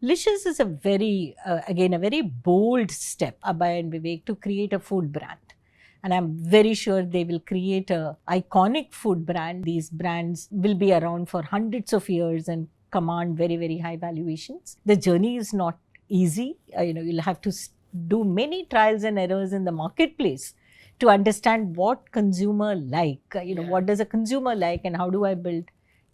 Licious is a very, again, a very bold step, Abhay and Vivek, to create a food brand. And I'm very sure they will create a iconic food brand. These brands will be around for hundreds of years and command very, very high valuations. The journey is not easy. You'll have to do many trials and errors in the marketplace to understand what consumer like. What does a consumer like and how do I build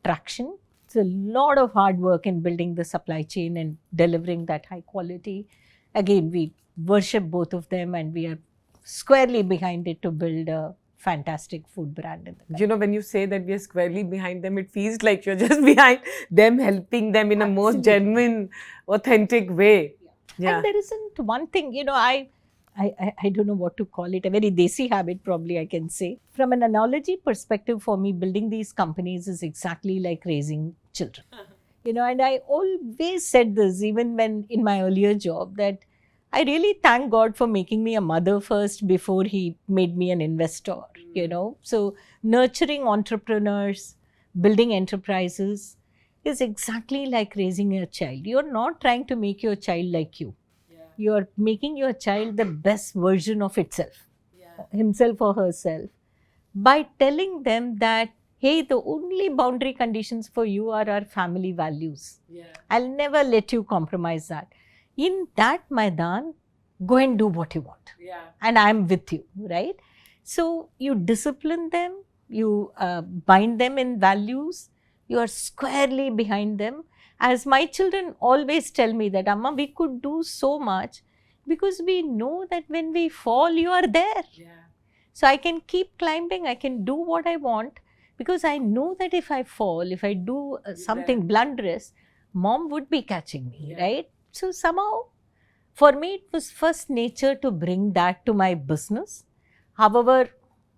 traction? It's a lot of hard work in building the supply chain and delivering that high quality. Again, we worship both of them and we are squarely behind it to build a fantastic food brand in the country. When you say that we are squarely behind them, it feels like you're just behind them, helping them in a most genuine, authentic way. Yeah. And there isn't one thing, I don't know what to call it, a very desi habit probably I can say. From an analogy perspective, for me, building these companies is exactly like raising children. And I always said this, even when in my earlier job, that I really thank God for making me a mother first before He made me an investor, So nurturing entrepreneurs, building enterprises is exactly like raising a child. You're not trying to make your child like you. You're making your child the best version of itself, himself or herself, by telling them that, hey, the only boundary conditions for you are our family values. I'll never let you compromise that. In that Maidan, go and do what you want. And I'm with you, right? So you discipline them, you bind them in values, you are squarely behind them. As my children always tell me that, Amma, we could do so much because we know that when we fall, you are there. So I can keep climbing, I can do what I want because I know that if I fall, if I do something blunderous, mom would be catching me, right? So somehow, for me, it was first nature to bring that to my business. However,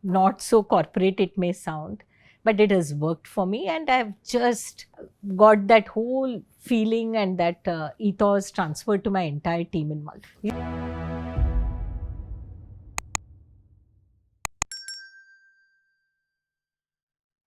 not so corporate it may sound, but it has worked for me and I've just got that whole feeling and that ethos transferred to my entire team in Maldives.